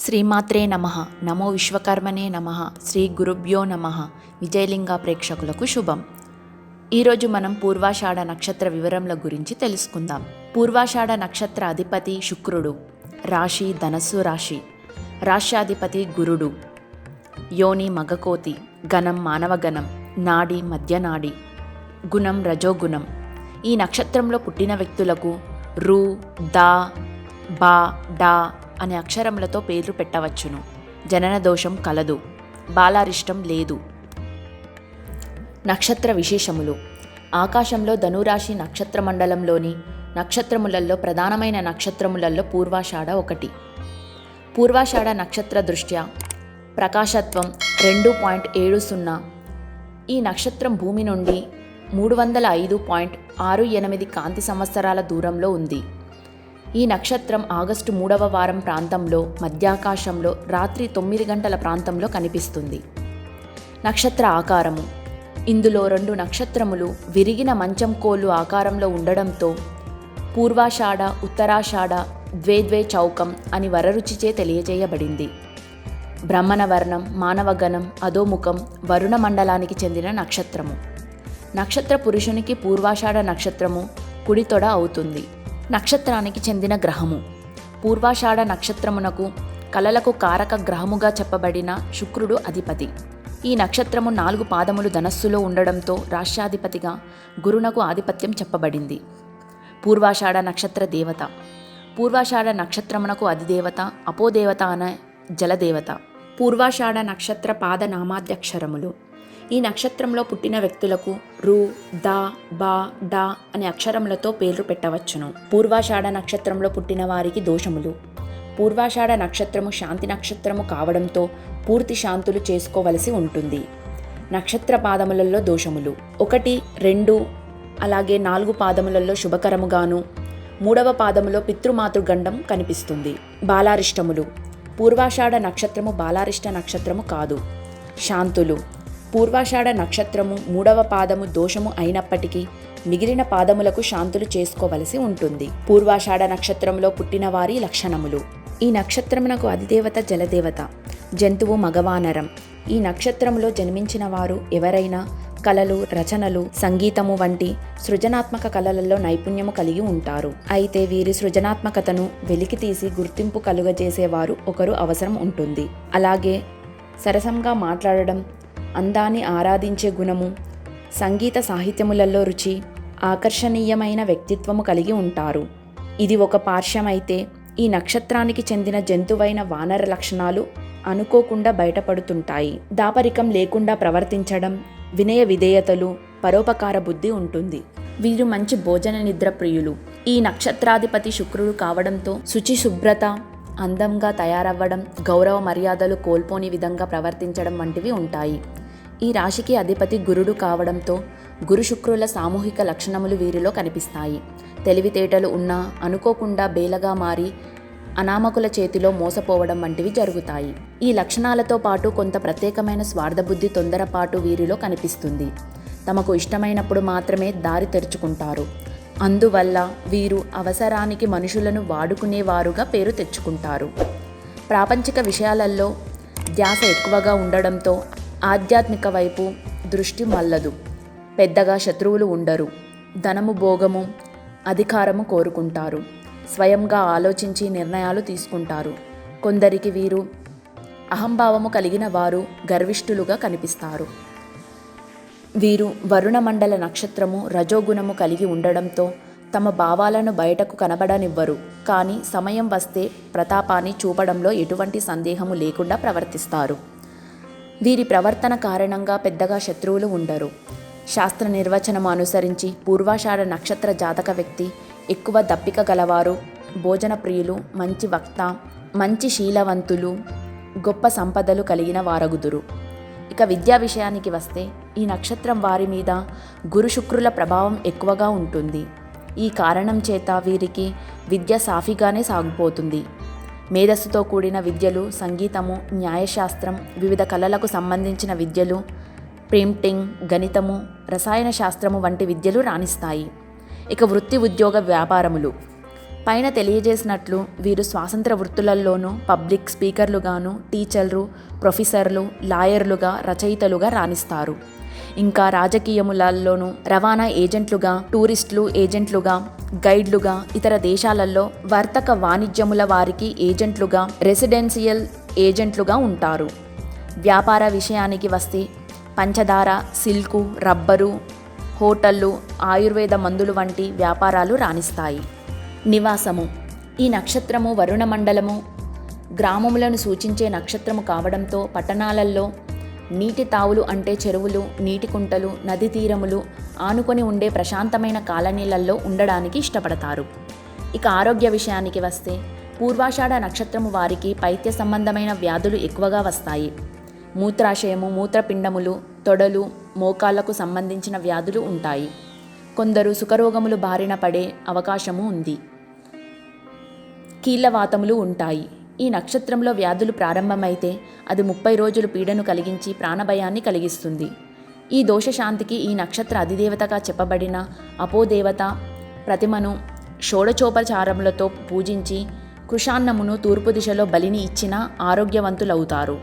శ్రీమాత్రే నమః. నమో విశ్వకర్మనే నమః. శ్రీ గురుభ్యో నమః. విజయలింగ ప్రేక్షకులకు శుభం. ఈరోజు మనం పూర్వాషాఢ నక్షత్ర వివరముల గురించి తెలుసుకుందాం. పూర్వాషాఢ నక్షత్ర అధిపతి శుక్రుడు. రాశి ధనస్సు రాశి. రాశ్యాధిపతి గురుడు. యోని మగకోతి. గణం మానవగణం. నాడి మధ్యనాడి. గుణం రజోగుణం. ఈ నక్షత్రంలో పుట్టిన వ్యక్తులకు రు, దా, బా, డా అనే అక్షరములతో పేర్లు పెట్టవచ్చును. జనన దోషం కలదు. బాలారిష్టం లేదు. నక్షత్ర విశేషములు. ఆకాశంలో ధనురాశి నక్షత్ర మండలంలోని నక్షత్రములలో ప్రధానమైన నక్షత్రములలో పూర్వాషాఢ ఒకటి. పూర్వాషాఢ నక్షత్ర దృష్ట్యా ప్రకాశత్వం 2.70. ఈ నక్షత్రం భూమి నుండి 305.68 కాంతి సంవత్సరాల దూరంలో ఉంది. ఈ నక్షత్రం ఆగస్టు 3వ వారం ప్రాంతంలో మధ్యాకాశంలో రాత్రి 9 గంటల ప్రాంతంలో కనిపిస్తుంది. నక్షత్ర ఆకారము. ఇందులో 2 నక్షత్రములు విరిగిన మంచం కోలు ఆకారంలో ఉండడంతో పూర్వాషాఢ ఉత్తరాషాఢ ద్వే చౌకం అని వరరుచిచే తెలియజేయబడింది. బ్రహ్మణ వర్ణం, మానవగణం, అధోముఖం, వరుణ మండలానికి చెందిన నక్షత్రము. నక్షత్ర పురుషునికి పూర్వాషాఢ నక్షత్రము కుడితొడ అవుతుంది. నక్షత్రానికి చెందిన గ్రహము. పూర్వాషాఢ నక్షత్రమునకు కలలకు కారక గ్రహముగా చెప్పబడిన శుక్రుడు అధిపతి. ఈ నక్షత్రము 4 పాదములు ధనస్సులో ఉండడంతో రాశ్యాధిపతిగా గురునకు ఆధిపత్యం చెప్పబడింది. పూర్వాషాఢ నక్షత్ర దేవత. పూర్వాషాఢ నక్షత్రమునకు అధిదేవత అపోదేవత అనే జలదేవత. పూర్వాషాఢ నక్షత్ర పాద నామాధ్యక్షరములు. ఈ నక్షత్రంలో పుట్టిన వ్యక్తులకు రు, దా, బా, డా అనే అక్షరములతో పేర్లు పెట్టవచ్చును. పూర్వాషాఢ నక్షత్రంలో పుట్టిన వారికి దోషములు. పూర్వాషాఢ నక్షత్రము శాంతి నక్షత్రము కావడంతో పూర్తి శాంతులు చేసుకోవలసి ఉంటుంది. నక్షత్ర పాదములలో దోషములు 1, 2 అలాగే 4 పాదములలో శుభకరముగాను 3వ పాదములో పితృమాతృగండం కనిపిస్తుంది. బాలారిష్టములు. పూర్వాషాఢ నక్షత్రము బాలారిష్ట నక్షత్రము కాదు. శాంతులు. పూర్వాషాఢ నక్షత్రము 3వ పాదము దోషము అయినప్పటికీ మిగిలిన పాదములకు శాంతులు చేసుకోవలసి ఉంటుంది. పూర్వాషాఢ నక్షత్రంలో పుట్టిన వారి లక్షణములు. ఈ నక్షత్రమునకు అధిదేవత జలదేవత. జంతువు మగవానరం. ఈ నక్షత్రంలో జన్మించిన వారు ఎవరైనా కళలు, రచనలు, సంగీతము వంటి సృజనాత్మక కళలలో నైపుణ్యము కలిగి ఉంటారు. అయితే వీరి సృజనాత్మకతను వెలికితీసి గుర్తింపు కలుగజేసేవారు ఒకరు అవసరం ఉంటుంది. అలాగే సరసంగా మాట్లాడడం, అందాన్ని ఆరాధించే గుణము, సంగీత సాహిత్యములలో రుచి, ఆకర్షణీయమైన వ్యక్తిత్వము కలిగి ఉంటారు. ఇది ఒక పార్శ్వమైతే ఈ నక్షత్రానికి చెందిన జంతువైన వానర లక్షణాలు అనుకోకుండా బయటపడుతుంటాయి. దాపరికం లేకుండా ప్రవర్తించడం, వినయ విధేయతలు, పరోపకార బుద్ధి ఉంటుంది. వీరు మంచి భోజన నిద్ర ప్రియులు. ఈ నక్షత్రాధిపతి శుక్రుడు కావడంతో శుచి శుభ్రత, అందంగా తయారవ్వడం, గౌరవ మర్యాదలు కోల్పోని విధంగా ప్రవర్తించడం వంటివి ఉంటాయి. ఈ రాశికి అధిపతి గురుడు కావడంతో గురు శుక్రుల సామూహిక లక్షణములు వీరిలో కనిపిస్తాయి. తెలివితేటలు ఉన్నా అనుకోకుండా బేలగా మారి అనామకుల చేతిలో మోసపోవడం వంటివి జరుగుతాయి. ఈ లక్షణాలతో పాటు కొంత ప్రత్యేకమైన స్వార్థబుద్ధి, తొందరపాటు వీరిలో కనిపిస్తుంది. తమకు ఇష్టమైనప్పుడు మాత్రమే దారి తెరుచుకుంటారు. అందువల్ల వీరు అవసరానికి మనుషులను వాడుకునేవారుగా పేరు తెచ్చుకుంటారు. ప్రాపంచిక విషయాలలో ధ్యాస ఎక్కువగా ఉండడంతో ఆధ్యాత్మిక వైపు దృష్టి మల్లదు. పెద్దగా శత్రువులు ఉండరు. ధనము, భోగము, అధికారము కోరుకుంటారు. స్వయంగా ఆలోచించి నిర్ణయాలు తీసుకుంటారు. కొందరికి వీరు అహంభావము కలిగిన వారు గర్విష్ఠులుగా కనిపిస్తారు. వీరు వరుణ మండల నక్షత్రము రజోగుణము కలిగి ఉండడంతో తమ భావాలను బయటకు కనబడనివ్వరు. కానీ సమయం వస్తే ప్రతాపాన్ని చూపడంలో ఎటువంటి సందేహము లేకుండా ప్రవర్తిస్తారు. వీరి ప్రవర్తన కారణంగా పెద్దగా శత్రువులు ఉండరు. శాస్త్ర నిర్వచనము అనుసరించి పూర్వాషాఢ నక్షత్ర జాతక వ్యక్తి ఎక్కువ దప్పిక గలవారు, భోజన ప్రియులు, మంచి వక్త, మంచి శీలవంతులు, గొప్ప సంపదలు కలిగిన వారగుదురు. ఇక విద్యా విషయానికి వస్తే ఈ నక్షత్రం వారి మీద గురు శుక్రుల ప్రభావం ఎక్కువగా ఉంటుంది. ఈ కారణం చేత వీరికి విద్య సాఫీగానే సాగిపోతుంది. మేధస్సుతో కూడిన విద్యలు, సంగీతము, న్యాయశాస్త్రం, వివిధ కళలకు సంబంధించిన విద్యలు, ప్రింటింగ్, గణితము, రసాయన శాస్త్రము వంటి విద్యలు రాణిస్తాయి. ఇక వృత్తి, ఉద్యోగ, వ్యాపారములు. పైన తెలియజేసినట్లు వీరు స్వాతంత్ర వృత్తులలోనూ పబ్లిక్ స్పీకర్లుగాను, టీచర్లు, ప్రొఫెసర్లు, లాయర్లుగా, రచయితలుగా రాణిస్తారు. ఇంకా రాజకీయములలోనూ రవాణా ఏజెంట్లుగా, టూరిస్టులు ఏజెంట్లుగా, గైడ్లుగా, ఇతర దేశాలలో వర్తక వాణిజ్యముల వారికి ఏజెంట్లుగా, రెసిడెన్షియల్ ఏజెంట్లుగా ఉంటారు. వ్యాపార విషయానికి వస్తే పంచదార, సిల్కు, రబ్బరు, హోటళ్ళు, ఆయుర్వేద మందులు వంటి వ్యాపారాలు రాణిస్తాయి. నివాసము. ఈ నక్షత్రము వరుణ మండలము గ్రామములను సూచించే నక్షత్రము కావడంతో పట్టణాలలో నీటి తావులు అంటే చెరువులు, నీటి కుంటలు, నది తీరములు ఆనుకొని ఉండే ప్రశాంతమైన కాలనీలలో ఉండడానికి ఇష్టపడతారు. ఇక ఆరోగ్య విషయానికి వస్తే పూర్వాషాఢ నక్షత్రము వారికి పైత్య సంబంధమైన వ్యాధులు ఎక్కువగా వస్తాయి. మూత్రాశయము, మూత్రపిండములు, తొడలు, మోకాళ్లకు సంబంధించిన వ్యాధులు ఉంటాయి. కొందరు సుఖరోగములు బారిన పడే అవకాశము ఉంది. కీళ్ళవాతములు ఉంటాయి. ఈ నక్షత్రంలో వ్యాధులు ప్రారంభమైతే అది 30 రోజులు పీడను కలిగించి ప్రాణభయాన్ని కలిగిస్తుంది. ఈ దోషశాంతికి ఈ నక్షత్ర అధిదేవతగా చెప్పబడిన అపోదేవత ప్రతిమను షోడచోపచారములతో పూజించి కృషాన్నమును తూర్పు దిశలో బలిని ఇచ్చిన ఆరోగ్యవంతులవుతారు.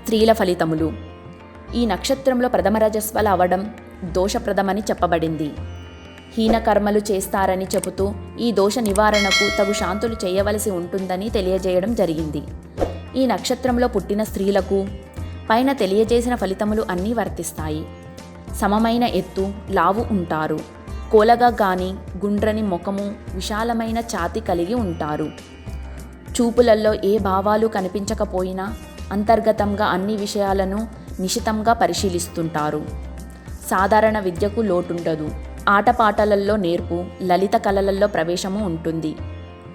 స్త్రీల ఫలితములు. ఈ నక్షత్రంలో ప్రథమ రజస్వల అవడం దోషప్రదమని చెప్పబడింది. హీనకర్మలు చేస్తారని చెబుతూ ఈ దోష నివారణకు తగు శాంతులు చేయవలసి ఉంటుందని తెలియజేయడం జరిగింది. ఈ నక్షత్రంలో పుట్టిన స్త్రీలకు పైన తెలియజేసిన ఫలితములు అన్నీ వర్తిస్తాయి. సమమైన ఎత్తు, లావు ఉంటారు. కోలగా గాని గుండ్రని ముఖము, విశాలమైన ఛాతీ కలిగి ఉంటారు. చూపులలో ఏ భావాలు కనిపించకపోయినా అంతర్గతంగా అన్ని విషయాలను నిశితంగా పరిశీలిస్తుంటారు. సాధారణ విద్యకు లోటుండదు. ఆటపాటలలో నేర్పు, లలిత కళలలో ప్రవేశము ఉంటుంది.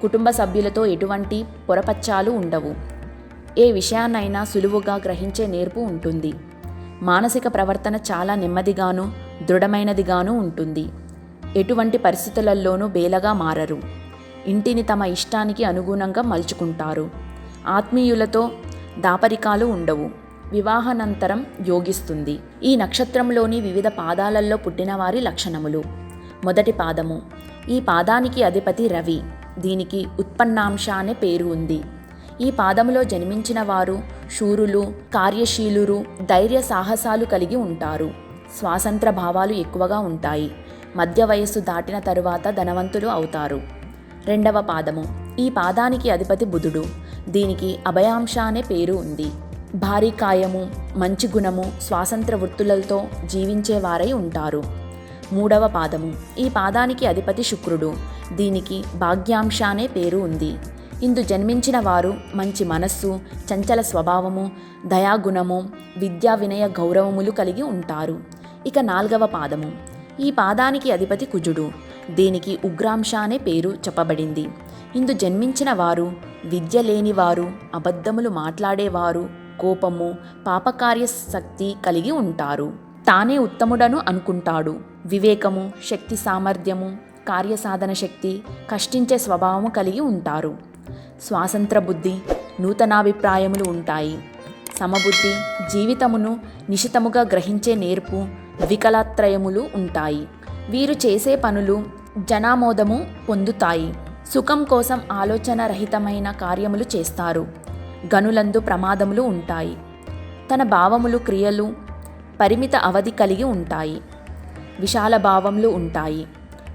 కుటుంబ సభ్యులతో ఎటువంటి పొరపచ్చాలు ఉండవు. ఏ విషయాన్నైనా సులువుగా గ్రహించే నేర్పు ఉంటుంది. మానసిక ప్రవర్తన చాలా నెమ్మదిగాను, దృఢమైనదిగాను ఉంటుంది. ఎటువంటి పరిస్థితులలోనూ బేలగా మారరు. ఇంటిని తమ ఇష్టానికి అనుగుణంగా మలుచుకుంటారు. ఆత్మీయులతో దాపరికాలు ఉండవు. వివాహానంతరం యోగిస్తుంది. ఈ నక్షత్రంలోని వివిధ పాదాలలో పుట్టిన వారి లక్షణములు. మొదటి పాదము. ఈ పాదానికి అధిపతి రవి. దీనికి ఉత్పన్నాంశ అనే పేరు ఉంది. ఈ పాదములో జన్మించిన వారు శూరులు, కార్యశీలురు, ధైర్య సాహసాలు కలిగి ఉంటారు. స్వాతంత్ర భావాలు ఎక్కువగా ఉంటాయి. మధ్య వయస్సు దాటిన తరువాత ధనవంతులు అవుతారు. రెండవ పాదము. ఈ పాదానికి అధిపతి బుధుడు. దీనికి అభయాంశ అనే పేరు ఉంది. భారీ కాయము, మంచి గుణము, స్వాతంత్ర వృత్తులతో జీవించేవారై ఉంటారు. మూడవ పాదము. ఈ పాదానికి అధిపతి శుక్రుడు. దీనికి భాగ్యాంశ అనే పేరు ఉంది. ఇందు జన్మించిన వారు మంచి మనస్సు, చంచల స్వభావము, దయాగుణము, విద్యా వినయ గౌరవములు కలిగి ఉంటారు. ఇక నాలుగవ పాదము. ఈ పాదానికి అధిపతి కుజుడు. దీనికి ఉగ్రాంశ అనే పేరు చెప్పబడింది. ఇందు జన్మించిన వారు విద్య లేనివారు, అబద్ధములు మాట్లాడేవారు, కోపము, పాపకార్య శక్తి కలిగి ఉంటారు. తానే ఉత్తముడను అనుకుంటాడు. వివేకము, శక్తి సామర్థ్యము, కార్యసాధన శక్తి, కష్టించే స్వభావము కలిగి ఉంటారు. స్వాతంత్ర బుద్ధి, నూతనాభిప్రాయములు ఉంటాయి. సమబుద్ధి, జీవితమును నిశితముగా గ్రహించే నేర్పు, వికలత్రయములు ఉంటాయి. వీరు చేసే పనులు జనామోదము పొందుతాయి. సుఖం కోసం ఆలోచన రహితమైన కార్యములు చేస్తారు. గనులందు ప్రమాదములు ఉంటాయి. తన భావములు, క్రియలు పరిమిత అవధి కలిగి ఉంటాయి. విశాల భావములు ఉంటాయి.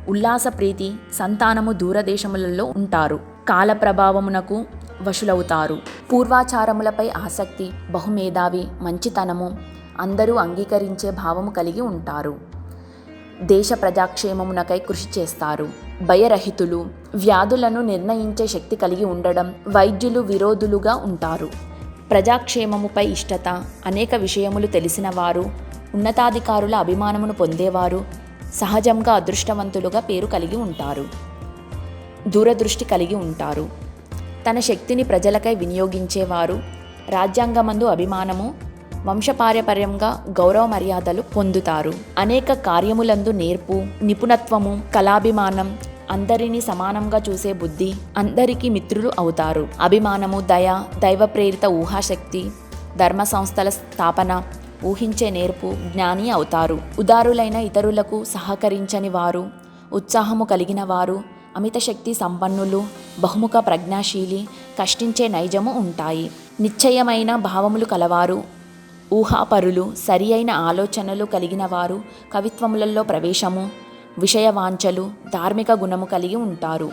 ఉల్లాస ప్రీతి, సంతానము దూరదేశములలో ఉంటారు. కాల ప్రభావమునకు వశులవుతారు. పూర్వాచారములపై ఆసక్తి, బహుమేధావి, మంచితనము, అందరూ అంగీకరించే భావము కలిగి ఉంటారు. దేశ ప్రజాక్షేమమునకై కృషి చేస్తారు. భయరహితులు, వ్యాధులను నిర్ణయించే శక్తి కలిగి ఉండడం, వైద్యులు విరోధులుగా ఉంటారు. ప్రజాక్షేమముపై ఇష్టత, అనేక విషయములు తెలిసిన వారు, ఉన్నతాధికారుల అభిమానమును పొందేవారు, సహజంగా అదృష్టవంతులుగా పేరు కలిగి ఉంటారు. దూరదృష్టి కలిగి ఉంటారు. తన శక్తిని ప్రజలకై వినియోగించేవారు. రాజ్యాంగమందు అభిమానము, వంశపార్యపర్యంగా గౌరవ మర్యాదలు పొందుతారు. అనేక కార్యములందు నేర్పు, నిపుణత్వము, కళాభిమానం, అందరినీ సమానంగా చూసే బుద్ధి, అందరికీ మిత్రులు అవుతారు. అభిమానము, దయ, దైవ ప్రేరిత ఊహాశక్తి, ధర్మ సంస్థల స్థాపన, ఊహించే నేర్పు, జ్ఞాని అవుతారు. ఉదారులైన ఇతరులకు సహకరించని వారు, ఉత్సాహము కలిగిన వారు, అమిత శక్తి సంపన్నులు, బహుముఖ ప్రజ్ఞాశీలి, కష్టించే నైజము ఉంటాయి. నిశ్చయమైన భావములు కలవారు, ఊహాపరులు, సరి అయిన ఆలోచనలు కలిగిన వారు, కవిత్వములలో ప్రవేశము, విషయవాంఛలు, ధార్మిక గుణము కలిగి ఉంటారు.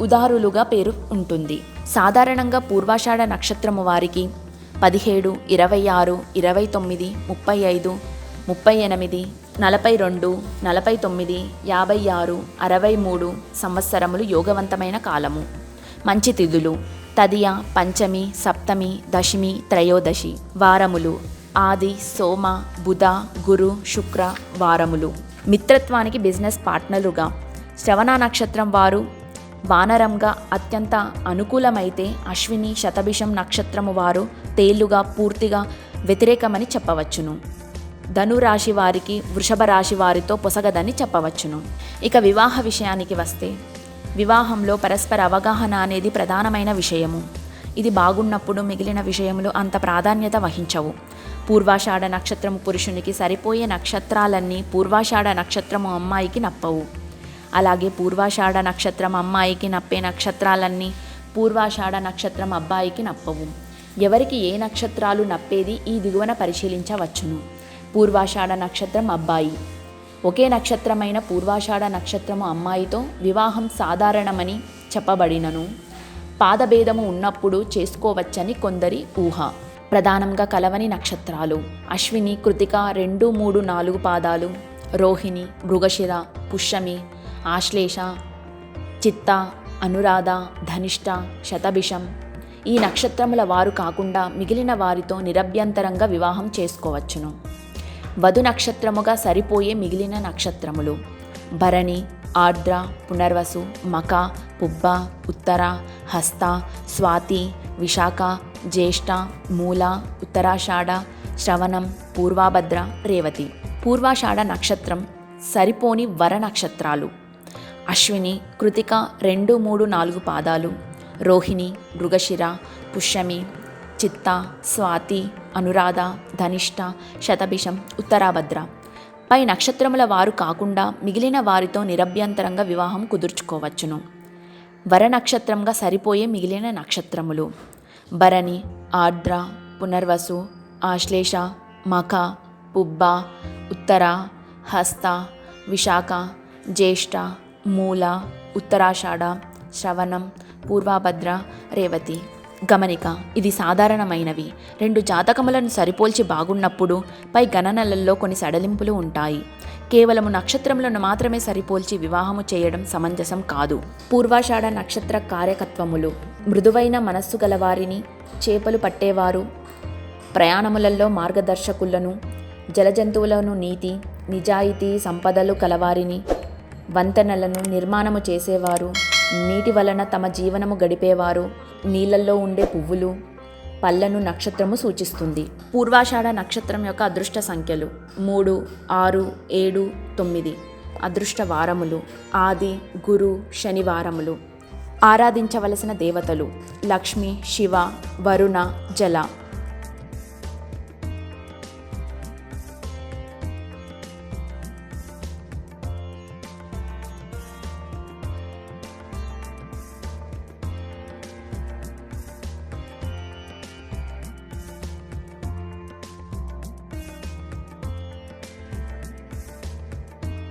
ఉదారులుగా పేరు ఉంటుంది. సాధారణంగా పూర్వాషాఢ నక్షత్రము వారికి 17, 26, 29, 35, 38, 42, 49, 56, 63 సంవత్సరములు యోగవంతమైన కాలము. మంచి తిథులు: తదియ, పంచమి, సప్తమి, దశమి, త్రయోదశి. వారములు: ఆది, సోమ, బుధ, గురు, శుక్ర వారములు. మిత్రత్వానికి బిజినెస్ పార్ట్నరుగా శ్రవణ నక్షత్రం వారు వానరంగా అత్యంత అనుకూలమైతే, అశ్విని, శతభిషం నక్షత్రము వారు తేళ్లుగా పూర్తిగా వ్యతిరేకమని చెప్పవచ్చును. ధనురాశి వారికి వృషభ రాశి వారితో పొసగదని చెప్పవచ్చును. ఇక వివాహ విషయానికి వస్తే, వివాహంలో పరస్పర అవగాహన అనేది ప్రధానమైన విషయము. ఇది బాగున్నప్పుడు మిగిలిన విషయములు అంత ప్రాధాన్యత వహించవు. పూర్వాషాఢ నక్షత్రము పురుషునికి సరిపోయే నక్షత్రాలన్నీ పూర్వాషాఢ నక్షత్రము అమ్మాయికి నప్పవు. అలాగే పూర్వాషాఢ నక్షత్రం అమ్మాయికి నప్పే నక్షత్రాలన్నీ పూర్వాషాఢ నక్షత్రం అబ్బాయికి నప్పవు. ఎవరికి ఏ నక్షత్రాలు నప్పేది ఈ దిగువన పరిశీలించవచ్చును. పూర్వాషాఢ నక్షత్రం అబ్బాయి. ఒకే నక్షత్రమైన పూర్వాషాఢ నక్షత్రము అమ్మాయితో వివాహం సాధారణమని చెప్పబడినను, పాదభేదము ఉన్నప్పుడు చేసుకోవచ్చని కొందరి ఊహ. ప్రధానంగా కలవని నక్షత్రాలు: అశ్విని, కృతిక 2, 3, 4 పాదాలు, రోహిణి, మృగశిర, పుష్యమి, ఆశ్లేష, చిత్త, అనురాధ, ధనిష్ట, శతభిషం. ఈ నక్షత్రముల వారు కాకుండా మిగిలిన వారితో నిరభ్యంతరంగా వివాహం చేసుకోవచ్చును. వధు నక్షత్రముగా సరిపోయే మిగిలిన నక్షత్రములు: భరణి, ఆర్ద్ర, పునర్వసు, మఖ, పుబ్బ, ఉత్తర, హస్త, స్వాతి, విశాఖ, జ్యేష్ఠ, మూల, ఉత్తరాషాఢ, శ్రవణం, పూర్వాభద్ర, రేవతి. పూర్వాషాఢ నక్షత్రం సరిపోని వర నక్షత్రాలు: అశ్విని, కృతిక 2, 3, 4 పాదాలు, రోహిణి, మృగశిర, పుష్యమి, చిత్త, స్వాతి, అనురాధ, ధనిష్ట, శతభిషం, ఉత్తరాభద్ర. పై నక్షత్రముల వారు కాకుండా మిగిలిన వారితో నిరభ్యంతరంగా వివాహం కుదుర్చుకోవచ్చును. వర నక్షత్రంగా సరిపోయే మిగిలిన నక్షత్రములు: భరణి, ఆర్ద్ర, పునర్వసు, ఆశ్లేష, మఖ, పుబ్బ, ఉత్తర, హస్త, విశాఖ, జ్యేష్ఠ, మూల, ఉత్తరాషాఢ, శ్రవణం, పూర్వాభద్ర, రేవతి. గమనిక: ఇది సాధారణమైనవి. 2 జాతకములను సరిపోల్చి బాగున్నప్పుడు పై గణనలలో కొన్ని సడలింపులు ఉంటాయి. కేవలము నక్షత్రములను మాత్రమే సరిపోల్చి వివాహము చేయడం సమంజసం కాదు. పూర్వాషాఢ నక్షత్ర కార్యకత్వములు: మృదువైన మనస్సు గలవారిని, చేపలు పట్టేవారు, ప్రయాణములలో మార్గదర్శకులను, జలజంతువులను, నీతి, నిజాయితీ సంపదలు కలవారిని, వంతెనలను నిర్మాణము చేసేవారు, నీటి వలన తమ జీవనము గడిపేవారు, నీళ్ళల్లో ఉండే పువ్వులు, పళ్ళను నక్షత్రము సూచిస్తుంది. పూర్వాషాఢ నక్షత్రం యొక్క అదృష్ట సంఖ్యలు: 3, 6, 7, 9. అదృష్ట వారములు: ఆది, గురు, శనివారములు. ఆరాధించవలసిన దేవతలు: లక్ష్మి, శివ, వరుణ, జల.